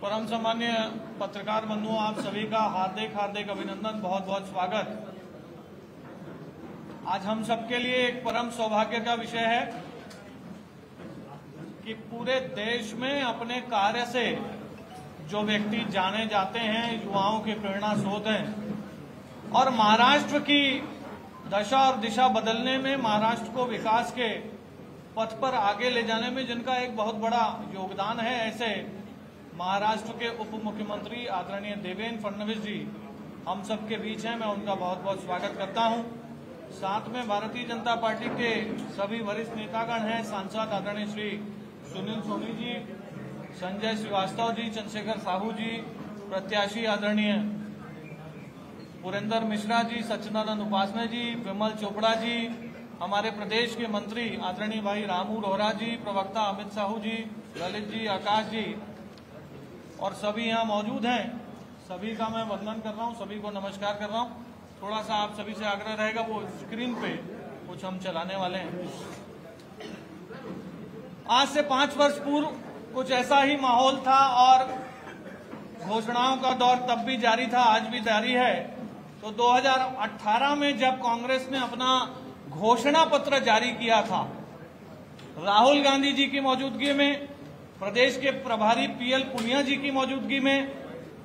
परम सम्मान्य पत्रकार बंधुओं, आप सभी का हार्दिक हार्दिक अभिनंदन, बहुत बहुत स्वागत। आज हम सबके लिए एक परम सौभाग्य का विषय है कि पूरे देश में अपने कार्य से जो व्यक्ति जाने जाते हैं, युवाओं के प्रेरणा स्रोत हैं और महाराष्ट्र की दशा और दिशा बदलने में, महाराष्ट्र को विकास के पथ पर आगे ले जाने में जिनका एक बहुत बड़ा योगदान है, ऐसे महाराष्ट्र के उप मुख्यमंत्री आदरणीय देवेंद्र फडणवीस जी हम सबके बीच हैं। मैं उनका बहुत बहुत स्वागत करता हूं। साथ में भारतीय जनता पार्टी के सभी वरिष्ठ नेतागण हैं, सांसद आदरणीय श्री सुनील सोनी जी, संजय श्रीवास्तव जी, चंद्रशेखर साहू जी, प्रत्याशी आदरणीय पुरेंद्र मिश्रा जी, सच्चिदानंद उपासने जी, विमल चोपड़ा जी, हमारे प्रदेश के मंत्री आदरणीय भाई रामू रोहरा जी, प्रवक्ता अमित साहू जी, ललित जी, आकाश जी और सभी यहाँ मौजूद हैं। सभी का मैं वंदन कर रहा हूँ, सभी को नमस्कार कर रहा हूँ। थोड़ा सा आप सभी से आग्रह रहेगा, वो स्क्रीन पे कुछ हम चलाने वाले हैं। आज से 5 वर्ष पूर्व कुछ ऐसा ही माहौल था और घोषणाओं का दौर तब भी जारी था, आज भी जारी है। तो 2018 में जब कांग्रेस ने अपना घोषणा पत्र जारी किया था, राहुल गांधी जी की मौजूदगी में, प्रदेश के प्रभारी पीएल पुनिया जी की मौजूदगी में,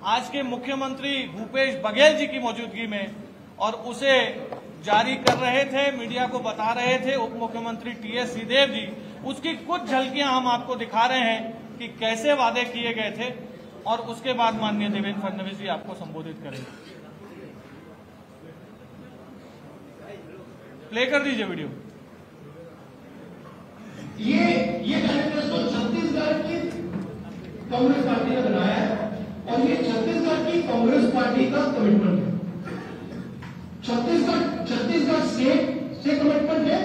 आज के मुख्यमंत्री भूपेश बघेल जी की मौजूदगी में, और उसे जारी कर रहे थे, मीडिया को बता रहे थे उप मुख्यमंत्री टीएस सिंहदेव जी। उसकी कुछ झलकियां हम आपको दिखा रहे हैं कि कैसे वादे किए गए थे और उसके बाद माननीय देवेंद्र फडणवीस जी आपको संबोधित करेंगे। प्ले कर दीजिए वीडियो। ये मैनिफेस्टो छत्तीसगढ़ की कांग्रेस पार्टी ने बनाया है और ये छत्तीसगढ़ की कांग्रेस पार्टी का कमिटमेंट है। छत्तीसगढ़ स्टेट से कमिटमेंट है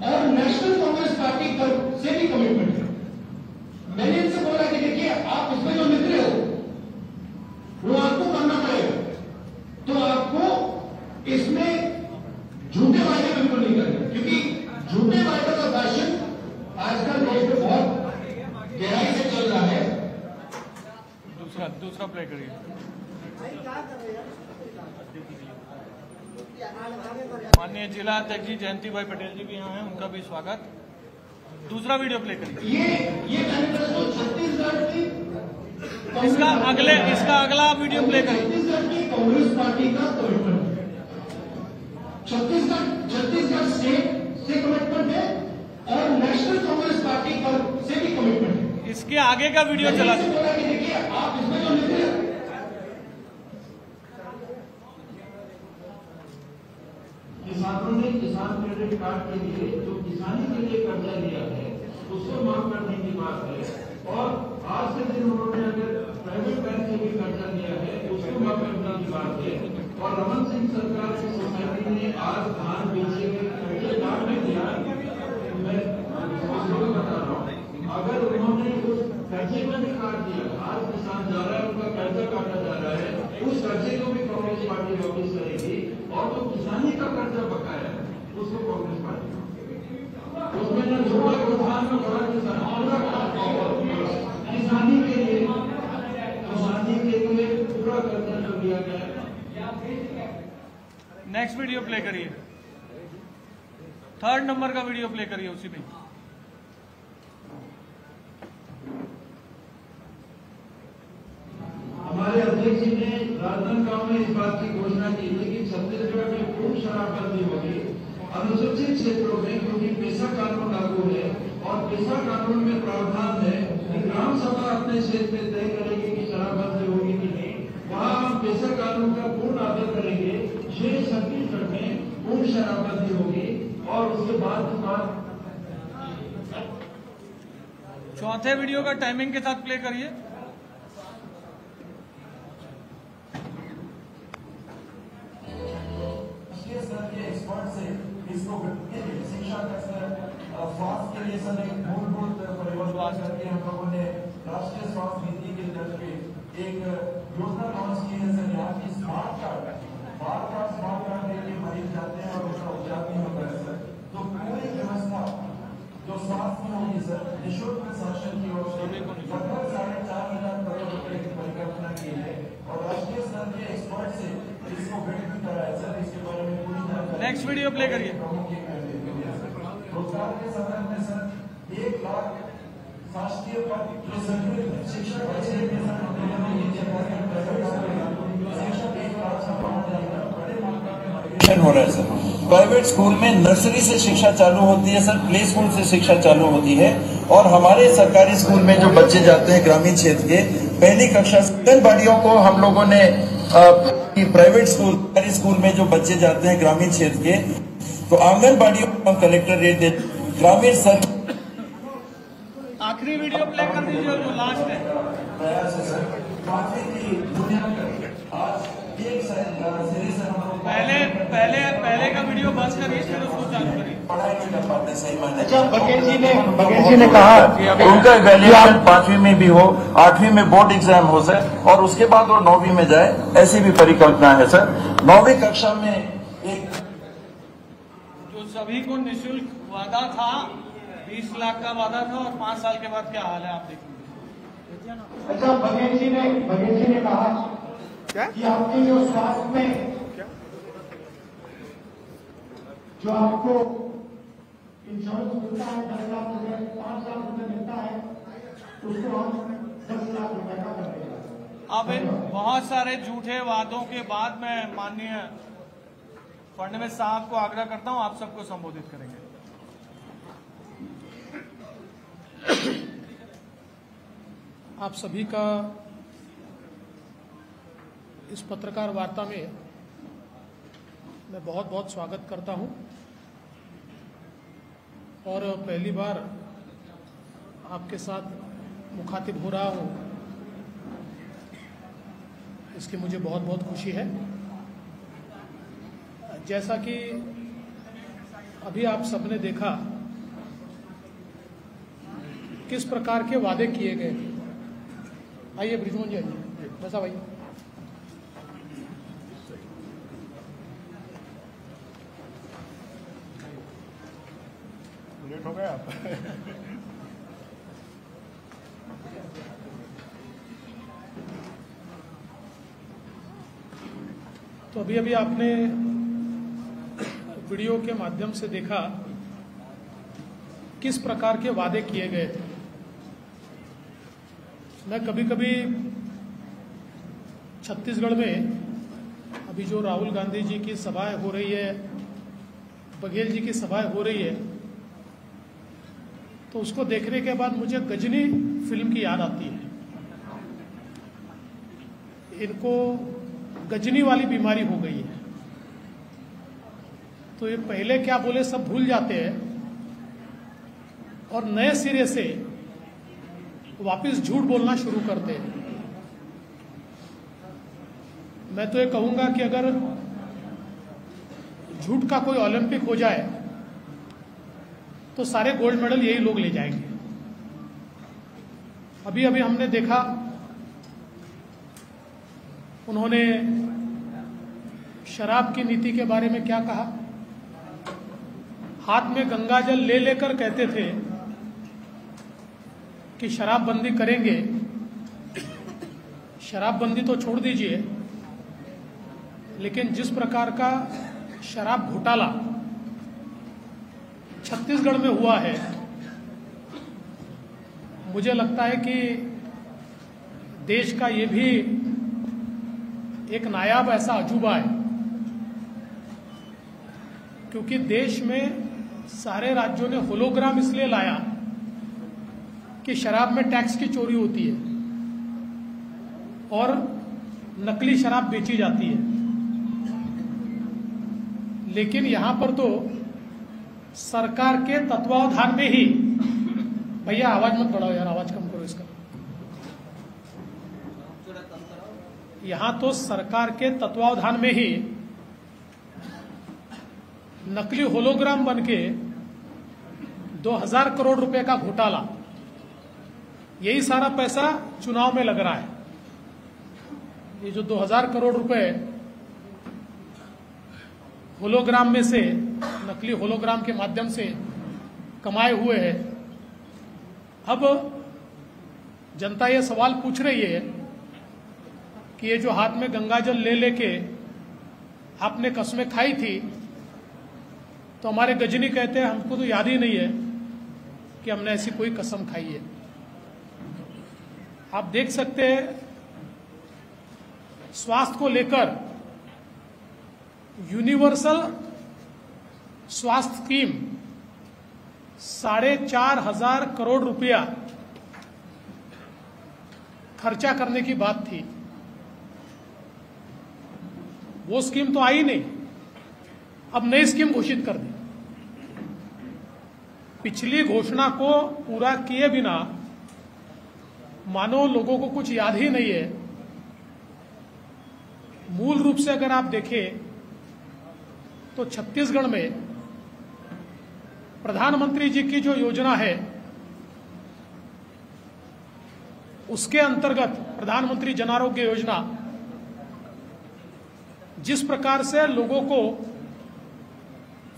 और नेशनल कांग्रेस पार्टी से भी कमिटमेंट है। मैंने इनसे बोला कि देखिए, आप इसमें जो लिख रहे हो वो आपको करना पड़ेगा, तो आपको इसमें झूठे वायदे बिल्कुल नहीं करने, क्योंकि झूठे वायदे का फैशन आजकल देश में बहुत गहराई से चल रहा है। दूसरा प्ले करिए। माननीय जिला अध्यक्ष जी जयंती भाई पटेल जी भी यहाँ हैं, उनका भी स्वागत। दूसरा वीडियो प्ले करिए। ये मैनिफेस्टो छत्तीसगढ़ की इसका अगला वीडियो प्ले करिए। छत्तीसगढ़ की कांग्रेस पार्टी का कमिटमेंट है। छत्तीसगढ़ स्टेट से कमिटमेंट है और नेशनल कांग्रेस पार्टी से भी कमिटमेंट है। इसके आगे का वीडियो चला बोला कि देखिए, आप इसमें जो लिख रहे हैं, किसानों ने किसान क्रेडिट कार्ड के लिए जो किसानी के लिए कर्जा लिया है उसको माफ करने की बात है, और आज के दिन उन्होंने अगर प्राइवेट बैंक से भी कर्जा लिया है उसको माफ करने की बात है। और रमन सिंह सरकार की सोसाइटी ने आज धान बेचे कर्जे माफ नहीं दिया। मैं बता रहा हूँ, अगर उन्होंने उस कर्जे को भी काट दिया, आज किसान जा रहा है, उनका कर्जा काटा जा रहा है, उस कर्जे को भी कांग्रेस पार्टी वापस करेगी और जो किसानी का कर्जा बकाया है उसको कांग्रेस पार्टी उसमें न छोटा किसान में बड़ा किसान किसानी के लिए पूरा कर्जा जो लिया गया है। नेक्स्ट वीडियो प्ले करिए। 3rd नंबर का वीडियो प्ले करिए उसी में। हमारे अध्यक्ष जी ने राजनांदगांव में इस बात की घोषणा की थी कि छत्तीसगढ़ में खूब शराबबंदी होगी अनुसूचित क्षेत्रों में, क्योंकि पेशा कानून लागू है और पेशा कानून में प्रावधान है कि ग्राम सभा अपने क्षेत्र में तय करेगी कि शराबबंदी होगी कि नहीं। वहाँ हम पेशा कानून का पूर्ण आदर करेंगे। छत्तीसगढ़ में पूर्ण शराबबंदी होगी और उसके बाद चौथे वीडियो का टाइमिंग के साथ प्ले करिए। इसको शिक्षा का स्वास्थ्य के लिए सर एक मूलभूत परिवर्तन करके हम लोगों ने राष्ट्रीय स्वास्थ्य नीति के तहत एक योजना लॉन्च की है सर, यहाँ की स्मार्ट कार्ड लेके मरीज जाते हैं और उसका उपचार नहीं होता है सर। तो पूरी व्यवस्था जो स्वास्थ्य में होगी सर, निःशुल्क शासन की ओर से लगभग 4.5 हजार करोड़ रुपए नेक्स्ट वीडियो प्ले करिए। रोजगार के संदर्भ में सर 1 लाख शासकीय पद शिक्षक बचे शिक्षक 1 लाख हो रहा है सर। प्राइवेट स्कूल में नर्सरी से शिक्षा चालू होती है सर, प्ले स्कूल से शिक्षा चालू होती है, और हमारे सरकारी स्कूल में जो बच्चे जाते हैं ग्रामीण क्षेत्र के पहली कक्षा से आंगनबाड़ियों को हम लोगों ने प्राइवेट स्कूल सरकारी स्कूल में जो बच्चे जाते हैं ग्रामीण क्षेत्र के, तो आंगनबाड़ियों को कलेक्टर रेट दे ग्रामीण सर। आखिरी वीडियो प्ले कर दीजिए जो लास्ट है। पहले का वीडियो बंद करिए फिर उसको चालू करिए। अच्छा, बघेल जी ने कहा उनका इवैल्यूएशन 5वीं में भी हो, 8वीं में बोर्ड एग्जाम हो सर, और उसके बाद वो 9वीं में जाए, ऐसी भी परिकल्पना है सर। 9वीं कक्षा में एक जो सभी को निःशुल्क वादा था, 20 लाख का वादा था, और 5 साल के बाद क्या हाल है आप देखिए। अच्छा, बघेल जी ने कहा कि आपके जो स्वास्थ्य में जो आपको इंश्योरेंस मिलता है 10 लाख रुपए, 5 लाख रुपए मिलता है, उसको हम 10 लाख रुपए का कर देंगे। अब इन बहुत सारे झूठे वादों के बाद मैं माननीय फडणवीस साहब को आग्रह करता हूं, आप सबको संबोधित करेंगे। आप सभी का इस पत्रकार वार्ता में मैं बहुत बहुत स्वागत करता हूं, और पहली बार आपके साथ मुखातिब हो रहा हूं, इसकी मुझे बहुत बहुत खुशी है। जैसा कि अभी आप सबने देखा किस प्रकार के वादे किए गए थे। आइए ब्रिजमोहन जी, आइए वैसा भाई। लेट हो गए आप। तो अभी आपने वीडियो के माध्यम से देखा किस प्रकार के वादे किए गए थे। मैं कभी कभी छत्तीसगढ़ में अभी जो राहुल गांधी जी की सभाएं हो रही है, बघेल जी की सभाएं हो रही है, तो उसको देखने के बाद मुझे गजनी फिल्म की याद आती है। इनको गजनी वाली बीमारी हो गई है, तो ये पहले क्या बोले सब भूल जाते हैं और नए सिरे से वापस झूठ बोलना शुरू करते हैं। मैं तो ये कहूंगा कि अगर झूठ का कोई ओलंपिक हो जाए तो सारे गोल्ड मेडल यही लोग ले जाएंगे। अभी हमने देखा उन्होंने शराब की नीति के बारे में क्या कहा। हाथ में गंगा जल ले लेकर कहते थे कि शराबबंदी करेंगे। शराबबंदी तो छोड़ दीजिए, लेकिन जिस प्रकार का शराब घोटाला छत्तीसगढ़ में हुआ है, मुझे लगता है कि देश का ये भी एक नायाब ऐसा अजूबा है, क्योंकि देश में सारे राज्यों ने होलोग्राम इसलिए लाया कि शराब में टैक्स की चोरी होती है और नकली शराब बेची जाती है। लेकिन यहां पर तो सरकार के तत्वावधान में ही, भैया आवाज मत बढ़ाओ यार, आवाज कम करो इसका। यहां तो सरकार के तत्वावधान में ही नकली होलोग्राम बनके 2000 करोड़ रुपए का घोटाला, यही सारा पैसा चुनाव में लग रहा है। ये जो 2000 करोड़ रुपए होलोग्राम में से, नकली होलोग्राम के माध्यम से कमाए हुए हैं, अब जनता ये सवाल पूछ रही है कि ये जो हाथ में गंगाजल ले लेके आपने कस्में खाई थी, तो हमारे गजनी कहते हैं हमको तो याद ही नहीं है कि हमने ऐसी कोई कसम खाई है। आप देख सकते हैं स्वास्थ्य को लेकर यूनिवर्सल स्वास्थ्य स्कीम 4,500 करोड़ रुपया खर्चा करने की बात थी। वो स्कीम तो आई नहीं, अब नई स्कीम घोषित कर दी। पिछली घोषणा को पूरा किए बिना मानो लोगों को कुछ याद ही नहीं है। मूल रूप से अगर आप देखें तो छत्तीसगढ़ में प्रधानमंत्री जी की जो योजना है उसके अंतर्गत प्रधानमंत्री जन आरोग्य योजना जिस प्रकार से लोगों को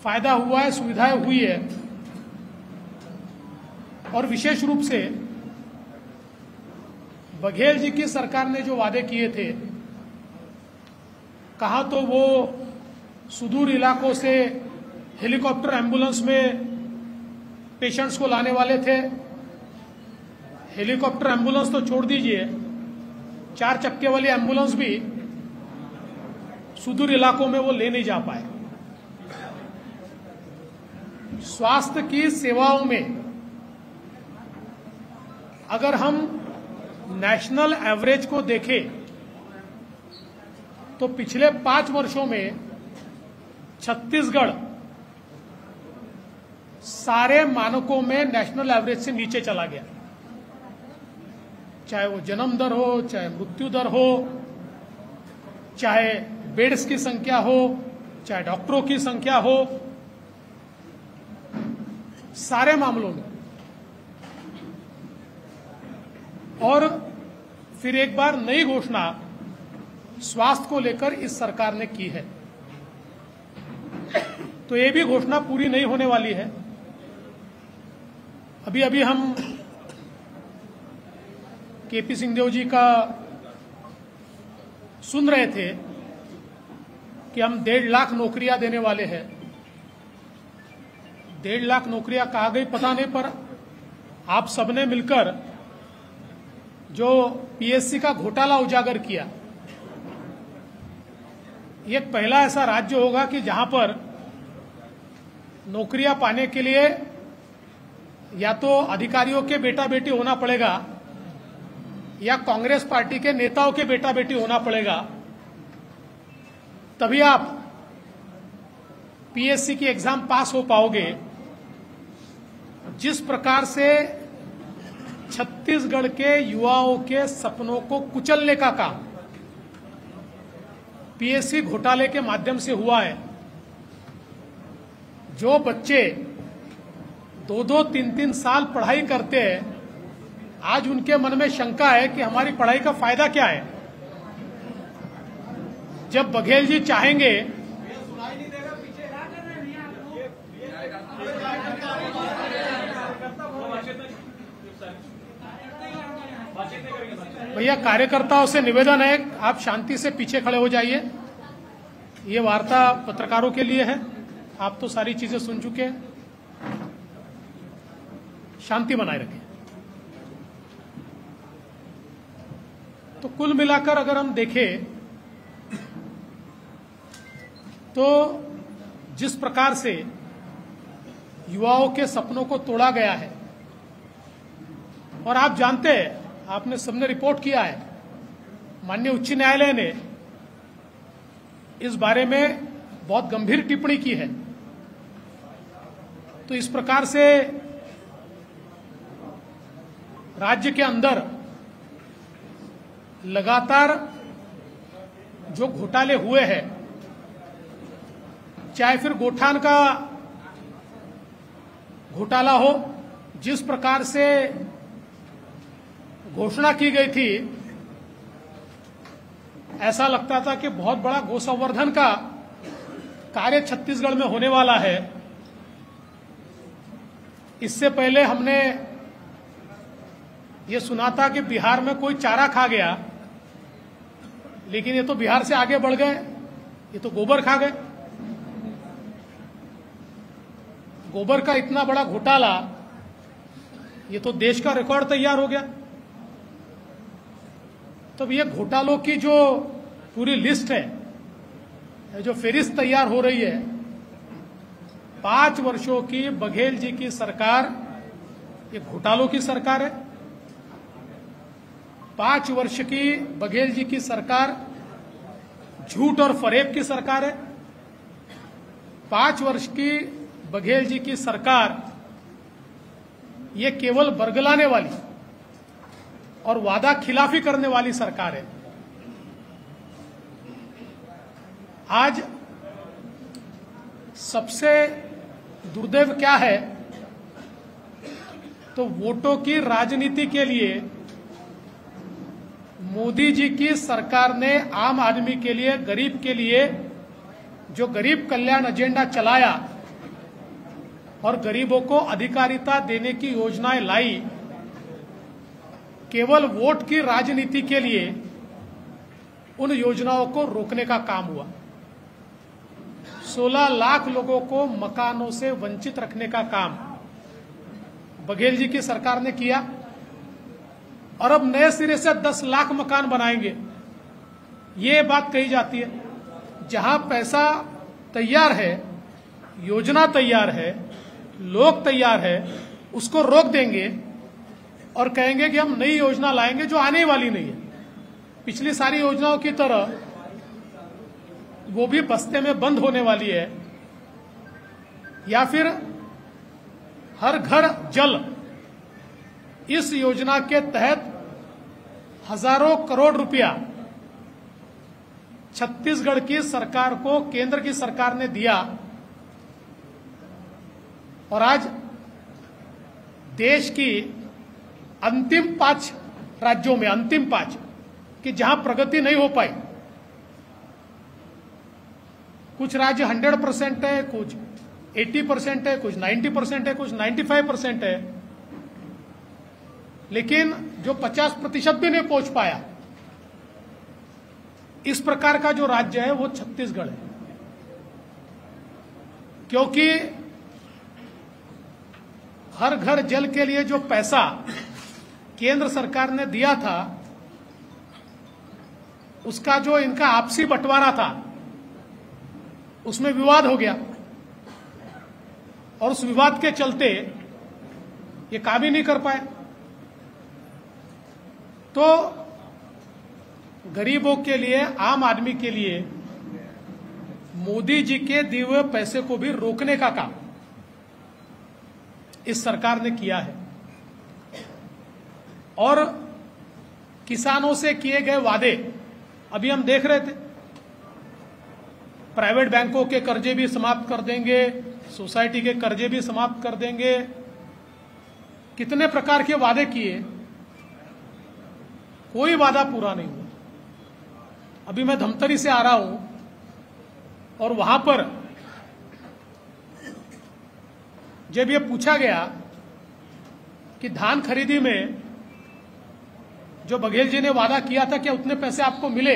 फायदा हुआ है, सुविधाएं हुई है, और विशेष रूप से बघेल जी की सरकार ने जो वादे किए थे, कहा तो वो सुदूर इलाकों से हेलीकॉप्टर एम्बुलेंस में पेशेंट्स को लाने वाले थे। हेलीकॉप्टर एम्बुलेंस तो छोड़ दीजिए, 4 चक्के वाली एम्बुलेंस भी सुदूर इलाकों में वो ले नहीं जा पाए। स्वास्थ्य की सेवाओं में अगर हम नेशनल एवरेज को देखें तो पिछले 5 वर्षों में छत्तीसगढ़ सारे मानकों में नेशनल एवरेज से नीचे चला गया, चाहे वो जन्म दर हो, चाहे मृत्यु दर हो, चाहे बेड्स की संख्या हो, चाहे डॉक्टरों की संख्या हो, सारे मामलों में। और फिर एक बार नई घोषणा स्वास्थ्य को लेकर इस सरकार ने की है, तो ये भी घोषणा पूरी नहीं होने वाली है। अभी अभी हम केपी सिंहदेव जी का सुन रहे थे कि हम 1.5 लाख नौकरियां देने वाले हैं। 1.5 लाख नौकरियां कहाँ गई पता नहीं, पर आप सबने मिलकर जो पीएससी का घोटाला उजागर किया, ये पहला ऐसा राज्य होगा कि जहां पर नौकरियां पाने के लिए या तो अधिकारियों के बेटा बेटी होना पड़ेगा या कांग्रेस पार्टी के नेताओं के बेटा बेटी होना पड़ेगा, तभी आप पीएससी की एग्जाम पास हो पाओगे। जिस प्रकार से छत्तीसगढ़ के युवाओं के सपनों को कुचलने का काम पीएससी घोटाले के माध्यम से हुआ है, जो बच्चे 2-2, 3-3 साल पढ़ाई करते हैं, आज उनके मन में शंका है कि हमारी पढ़ाई का फायदा क्या है। जब बघेल जी चाहेंगे भैया, कार्यकर्ताओं से निवेदन है आप शांति से पीछे खड़े हो जाइए। ये वार्ता पत्रकारों के लिए है, आप तो सारी चीजें सुन चुके हैं। शांति बनाए रखें। तो कुल मिलाकर अगर हम देखें तो जिस प्रकार से युवाओं के सपनों को तोड़ा गया है, और आप जानते हैं, आपने सबने रिपोर्ट किया है, माननीय उच्च न्यायालय ने इस बारे में बहुत गंभीर टिप्पणी की है। तो इस प्रकार से राज्य के अंदर लगातार जो घोटाले हुए हैं, चाहे फिर गोठान का घोटाला हो, जिस प्रकार से घोषणा की गई थी, ऐसा लगता था कि बहुत बड़ा गोसंवर्धन का कार्य छत्तीसगढ़ में होने वाला है। इससे पहले हमने ये सुना था कि बिहार में कोई चारा खा गया, लेकिन ये तो बिहार से आगे बढ़ गए, ये तो गोबर खा गए। गोबर का इतना बड़ा घोटाला, ये तो देश का रिकॉर्ड तैयार हो गया। तब ये घोटालों की जो पूरी लिस्ट है, जो फेरिस्त तैयार हो रही है, 5 वर्षों की बघेल जी की सरकार ये घोटालों की सरकार है। 5 वर्ष की बघेल जी की सरकार झूठ और फरेब की सरकार है। 5 वर्ष की बघेल जी की सरकार ये केवल बरगलाने वाली और वादा खिलाफी करने वाली सरकार है। आज सबसे दुर्दैव क्या है, तो वोटों की राजनीति के लिए मोदी जी की सरकार ने आम आदमी के लिए, गरीब के लिए जो गरीब कल्याण एजेंडा चलाया और गरीबों को अधिकारिता देने की योजनाएं लाई, केवल वोट की राजनीति के लिए उन योजनाओं को रोकने का काम हुआ। 16 लाख लोगों को मकानों से वंचित रखने का काम बघेल जी की सरकार ने किया और अब नए सिरे से 10 लाख मकान बनाएंगे। ये बात कही जाती है, जहां पैसा तैयार है, योजना तैयार है, लोग तैयार है, उसको रोक देंगे और कहेंगे कि हम नई योजना लाएंगे जो आने वाली नहीं है। पिछली सारी योजनाओं की तरह वो भी बस्ते में बंद होने वाली है। या फिर हर घर जल, इस योजना के तहत हजारों करोड़ रुपया छत्तीसगढ़ की सरकार को केंद्र की सरकार ने दिया और आज देश की अंतिम 5 राज्यों में, अंतिम 5 कि जहां प्रगति नहीं हो पाई, कुछ राज्य 100% है, कुछ 80% है, कुछ 90% है, कुछ 95% है, लेकिन जो 50% भी नहीं पहुंच पाया, इस प्रकार का जो राज्य है वो छत्तीसगढ़ है। क्योंकि हर घर जल के लिए जो पैसा केंद्र सरकार ने दिया था, उसका जो इनका आपसी बंटवारा था, उसमें विवाद हो गया और उस विवाद के चलते ये काम ही नहीं कर पाए। तो गरीबों के लिए, आम आदमी के लिए मोदी जी के दिए हुए पैसे को भी रोकने का काम इस सरकार ने किया है। और किसानों से किए गए वादे अभी हम देख रहे थे, प्राइवेट बैंकों के कर्जे भी समाप्त कर देंगे, सोसाइटी के कर्जे भी समाप्त कर देंगे, कितने प्रकार के वादे किए, कोई वादा पूरा नहीं हुआ। अभी मैं धमतरी से आ रहा हूं और वहां पर जब ये पूछा गया कि धान खरीदी में जो बघेल जी ने वादा किया था, क्या उतने पैसे आपको मिले,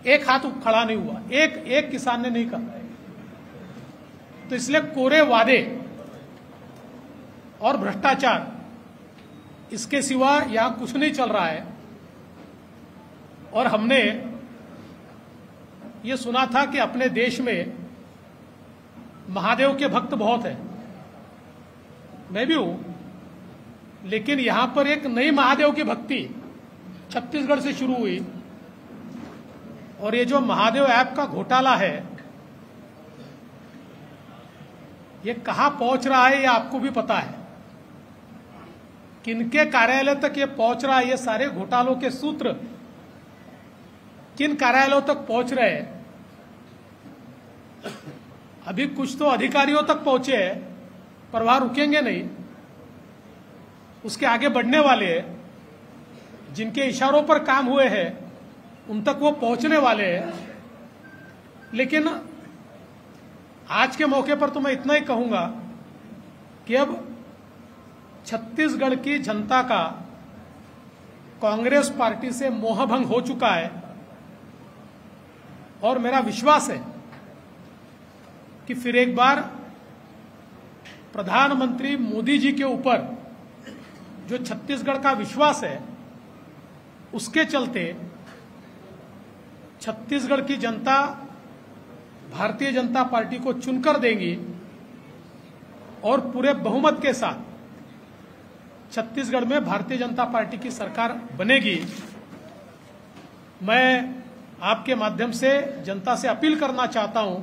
एक हाथ खड़ा नहीं हुआ, एक किसान ने नहीं कहा। तो इसलिए कोरे वादे और भ्रष्टाचार, इसके सिवा यहां कुछ नहीं चल रहा है। और हमने ये सुना था कि अपने देश में महादेव के भक्त बहुत हैं, मैं भी हूं, लेकिन यहां पर एक नई महादेव की भक्ति छत्तीसगढ़ से शुरू हुई। और ये जो महादेव ऐप का घोटाला है, ये कहां पहुंच रहा है, ये आपको भी पता है। किनके कार्यालय तक ये पहुंच रहा है, ये सारे घोटालों के सूत्र किन कार्यालयों तक पहुंच रहे हैं। अभी कुछ तो अधिकारियों तक पहुंचे हैं, पर वहां रुकेंगे नहीं, उसके आगे बढ़ने वाले हैं। जिनके इशारों पर काम हुए हैं उन तक वो पहुंचने वाले हैं। लेकिन आज के मौके पर तो मैं इतना ही कहूंगा कि अब छत्तीसगढ़ की जनता का कांग्रेस पार्टी से मोहभंग हो चुका है और मेरा विश्वास है कि फिर एक बार प्रधानमंत्री मोदी जी के ऊपर जो छत्तीसगढ़ का विश्वास है, उसके चलते छत्तीसगढ़ की जनता भारतीय जनता पार्टी को चुनकर देंगी और पूरे बहुमत के साथ छत्तीसगढ़ में भारतीय जनता पार्टी की सरकार बनेगी। मैं आपके माध्यम से जनता से अपील करना चाहता हूं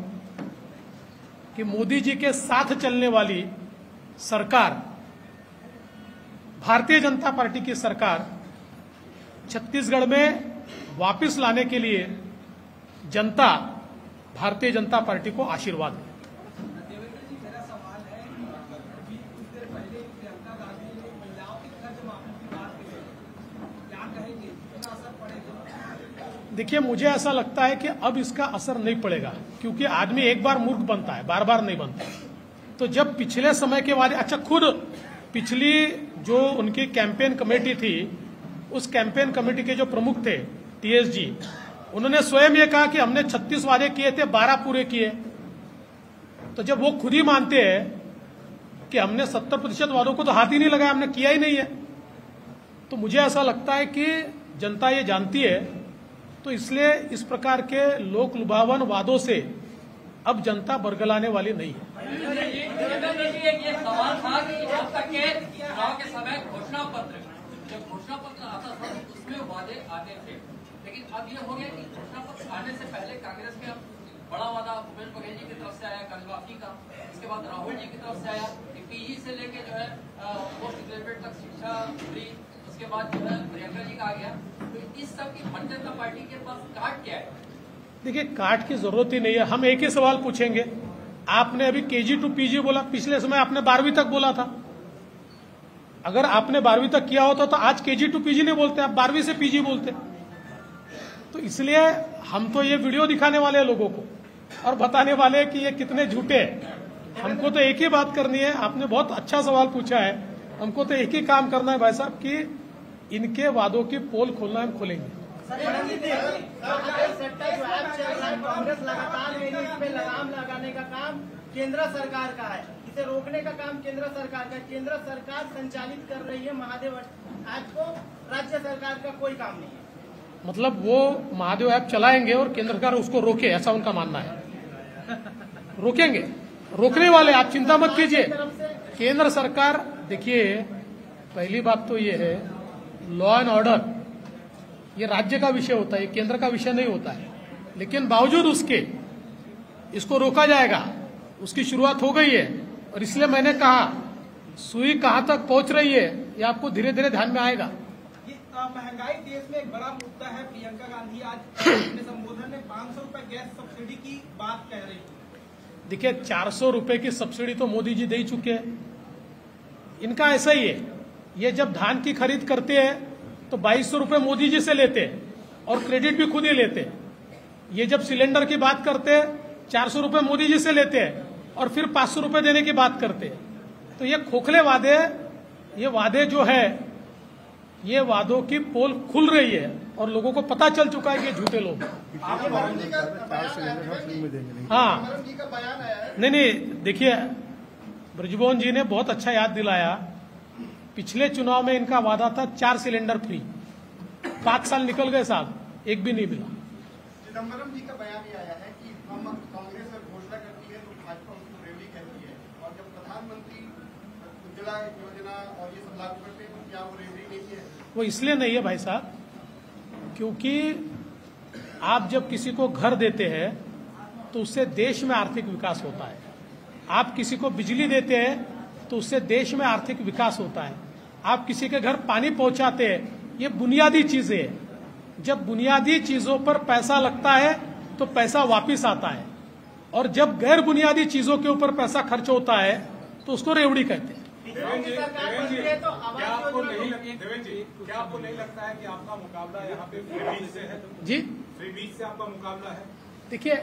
कि मोदी जी के साथ चलने वाली सरकार, भारतीय जनता पार्टी की सरकार, छत्तीसगढ़ में वापस लाने के लिए जनता भारतीय जनता पार्टी को आशीर्वाद दे। देखिए, मुझे ऐसा लगता है कि अब इसका असर नहीं पड़ेगा, क्योंकि आदमी एक बार मूर्ख बनता है, बार बार नहीं बनता। तो जब पिछले समय के वादे, अच्छा खुद पिछली जो उनकी कैंपेन कमेटी थी, उस कैंपेन कमेटी के जो प्रमुख थे टीएस जी, उन्होंने स्वयं ये कहा कि हमने 36 वादे किए थे, 12 पूरे किए। तो जब वो खुद ही मानते हैं कि हमने 70% वादों को तो हाथ ही नहीं लगाया, हमने किया ही नहीं है, तो मुझे ऐसा लगता है कि जनता ये जानती है। तो इसलिए इस प्रकार के लोक लुभावन वादों से अब जनता बरगलाने वाली नहीं है। ये सवाल था कि अब तक के चुनाव के समय घोषणा पत्र, जब घोषणा पत्र आता था उसमें वादे आते थे, लेकिन अब ये हो गया कि घोषणा पत्र आने से पहले कांग्रेस में बड़ा वादा भूपेश बघेल जी की तरफ से आया कर्ज माफी का, इसके बाद राहुल जी की तरफ से आया कि पीजी से लेके जो है पोस्ट ग्रेजुएट तक शिक्षा फ्री, उसके बाद जो है प्रियंका जी का आ गया। तो इस सब की भारतीय जनता पार्टी के पास कार्ड क्या है? देखिए, कार्ड की जरूरत ही नहीं है। हम एक ही सवाल पूछेंगे, आपने अभी केजी टू पीजी बोला, पिछले समय आपने 12वीं तक बोला था। अगर आपने 12वीं तक किया होता तो आज केजी टू पीजी नहीं बोलते, आप 12वीं से पीजी बोलते। तो इसलिए हम तो ये वीडियो दिखाने वाले हैं लोगों को और बताने वाले हैं कि ये कितने झूठे हैं। हमको तो एक ही बात करनी है। आपने बहुत अच्छा सवाल पूछा है, हमको तो एक ही काम करना है भाई साहब कि इनके वादों की पोल खोलना हम खोलेंगे। कांग्रेस लगातार इस पे लगाम लगाने का काम केंद्र सरकार का है, इसे रोकने का काम केंद्र सरकार का। केंद्र सरकार संचालित कर रही है महादेव ऐप को, राज्य सरकार का कोई काम नहीं है। मतलब वो महादेव ऐप चलाएंगे और केंद्र सरकार उसको रोके, ऐसा उनका मानना है। रोकेंगे, रोकने वाले, आप चिंता मत कीजिए। केंद्र सरकार, देखिए पहली बात तो ये है, लॉ एंड ऑर्डर ये राज्य का विषय होता है, केंद्र का विषय नहीं होता है। लेकिन बावजूद उसके इसको रोका जाएगा, उसकी शुरुआत हो गई है। और इसलिए मैंने कहा सुई कहां तक पहुंच रही है ये आपको धीरे धीरे ध्यान में आएगा। महंगाई देश में एक बड़ा मुद्दा है। प्रियंका गांधी आज अपने संबोधन में 500 रुपए गैस सब्सिडी की बात कह रही है। देखिए, 400 रुपए की सब्सिडी तो मोदी जी दे ही चुके हैं। इनका ऐसा ही है, ये जब धान की खरीद करते हैं तो 2200 रुपए मोदी जी से लेते हैं और क्रेडिट भी खुद ही लेते हैं। ये जब सिलेंडर की बात करते हैं 400 रुपए मोदी जी से लेते हैं और फिर 500 रुपए देने की बात करते हैं। तो ये खोखले वादे, ये वादे जो है, ये वादों की पोल खुल रही है और लोगों को पता चल चुका है कि झूठे लोग। हाँ, नहीं, देखिए ब्रजमोहन जी ने बहुत अच्छा याद दिलाया। पिछले चुनाव में इनका वादा था 4 सिलेंडर फ्री, 5 साल निकल गए साहब, एक भी नहीं मिला। चिदम्बरम जी का बयान ये आया है कि हम कांग्रेस घोषणा करती है तो भाजपा उसको रेवड़ी कहती है, और जब प्रधानमंत्री उज्ज्वला योजना और ये सब लागू करते हैं तो क्या वो रेवड़ी नहीं है? वो इसलिए नहीं है भाई साहब, क्योंकि आप जब किसी को घर देते हैं तो उससे देश में आर्थिक विकास होता है। आप किसी को बिजली देते हैं तो उससे देश में आर्थिक विकास होता है। आप किसी के घर पानी पहुंचाते हैं, ये बुनियादी चीजें हैं। जब बुनियादी चीजों पर पैसा लगता है तो पैसा वापिस आता है, और जब गैर बुनियादी चीजों के ऊपर पैसा खर्च होता है तो उसको रेवड़ी कहते हैं। क्या आपको नहीं लगता है कि आपका मुकाबला यहाँ पे फ्री बीज से है? जी, फ्री बीज से आपका मुकाबला है? देखिए,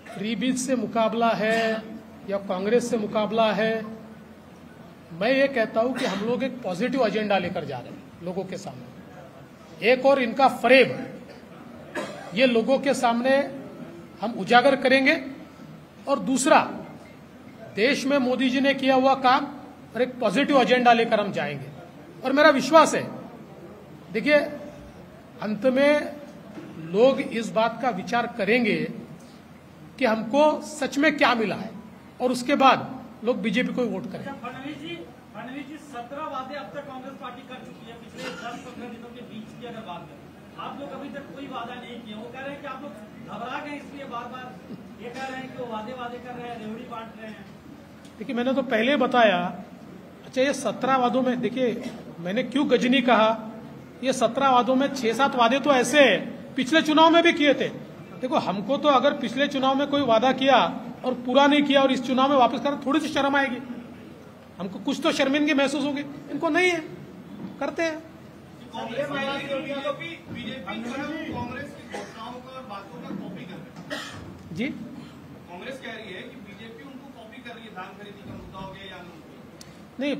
फ्री बीज से मुकाबला है या कांग्रेस से मुकाबला है, मैं ये कहता हूं कि हम लोग एक पॉजिटिव एजेंडा लेकर जा रहे हैं लोगों के सामने। एक और इनका फरेब ये लोगों के सामने हम उजागर करेंगे, और दूसरा देश में मोदी जी ने किया हुआ काम और एक पॉजिटिव एजेंडा लेकर हम जाएंगे। और मेरा विश्वास है, देखिए अंत में लोग इस बात का विचार करेंगे कि हमको सच में क्या मिला है और उसके बाद लोग बीजेपी को वोट करें। फडणवीस जी 17 वादे अब तक कांग्रेस पार्टी कर चुकी है पिछले 10-15 दिनों के बीच की अगर बात करें, आप लोग अभी तक कोई वादा नहीं किया। वो कह रहे हैं कि आप लोग घबरा गए इसलिए बार बार ये कह रहे हैं कि वो वादे कर रहे हैं, रेवड़ी बांट रहे हैं। देखिए मैंने तो पहले बताया, अच्छा ये 17 वादों में देखिए मैंने क्यों गजनी कहा, ये 17 वादों में 6-7 वादे तो ऐसे पिछले चुनाव में भी किए थे। देखो हमको तो अगर पिछले चुनाव में कोई वादा किया और पूरा नहीं किया और इस चुनाव में वापस करना, थोड़ी सी शर्म आएगी, हमको कुछ तो शर्मिंदगी महसूस होगी। इनको नहीं है, करते हैं। बीजेपी कांग्रेस की घोषणाओं का और बातों का कॉपी कर रही है जी, कांग्रेस कह रही है कि बीजेपी उनको कॉपी कर रही है, धान खरीदी का मुद्दा हो गया या नहीं।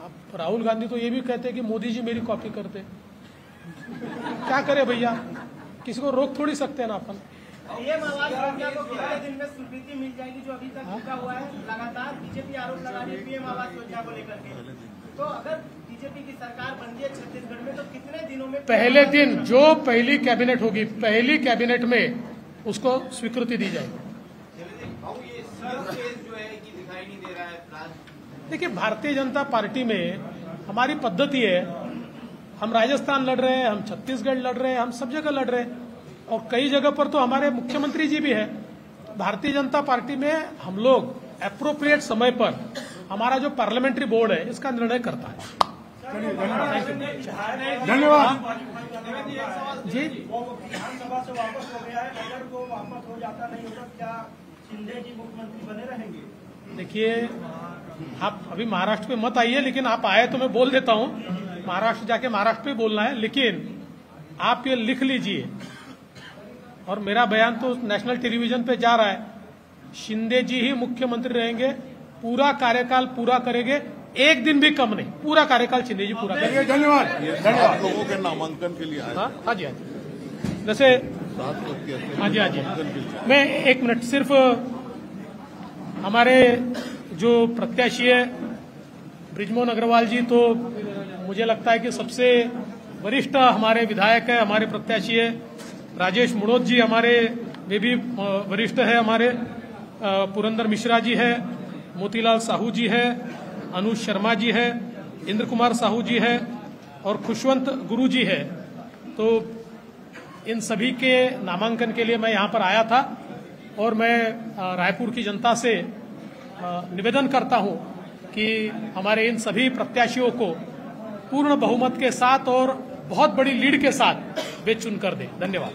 अब राहुल गांधी तो ये भी कहते हैं कि मोदी जी मेरी कॉपी करते। क्या करे भैया, किसी को रोक थोड़ी सकते हैं ना अपन। ये आवाज को कितने दिन में स्वीकृति मिल जाएगी जो अभी तक रुका हुआ है? लगातार बीजेपी आरोप लगा रही है पीएम आवास योजना को लेकर के। तो अगर बीजेपी की सरकार बनती है छत्तीसगढ़ में तो कितने दिनों में पहले दिन जो पहली कैबिनेट होगी, पहली कैबिनेट में उसको स्वीकृति दी जाएगी। देखिए भारतीय जनता पार्टी में हमारी पद्धति है, हम राजस्थान लड़ रहे हैं, हम छत्तीसगढ़ लड़ रहे हैं, हम सब जगह लड़ रहे हैं और कई जगह पर तो हमारे मुख्यमंत्री जी भी है। भारतीय जनता पार्टी में हम लोग एप्रोप्रिएट समय पर हमारा जो पार्लियामेंट्री बोर्ड है इसका निर्णय करता है। धन्यवाद जी। विधानसभा से वापस हो गया है, अगर वो वापस हो जाता नहीं होता क्या शिंदे जी मुख्यमंत्री बने रहेंगे? देखिए आप अभी महाराष्ट्र पे मत आइए, लेकिन आप आए तो मैं बोल देता हूं, महाराष्ट्र जाके महाराष्ट्र पे बोलना है, लेकिन आप ये लिख लीजिए और मेरा बयान तो नेशनल टेलीविजन पे जा रहा है, शिंदे जी ही मुख्यमंत्री रहेंगे, पूरा कार्यकाल पूरा करेंगे, एक दिन भी कम नहीं, पूरा कार्यकाल शिंदे जी पूरा करेंगे। धन्यवाद। आप लोगों के नामांकन के लिए आए। हाँ जी, हाँ जी। जैसे हाँ जी, हाँ जी, मैं 1 मिनट सिर्फ हमारे जो प्रत्याशी है बृजमोहन अग्रवाल जी, तो मुझे लगता है कि सबसे वरिष्ठ हमारे विधायक है, हमारे प्रत्याशी है। राजेश मुणोत जी हमारे वे भी वरिष्ठ है, हमारे पुरंदर मिश्रा जी है, मोतीलाल साहू जी है, अनुज शर्मा जी है, इंद्र कुमार साहू जी है और खुशवंत गुरु जी है। तो इन सभी के नामांकन के लिए मैं यहाँ पर आया था और मैं रायपुर की जनता से निवेदन करता हूँ कि हमारे इन सभी प्रत्याशियों को पूर्ण बहुमत के साथ और बहुत बड़ी लीड के साथ वे चुनकर दें। धन्यवाद।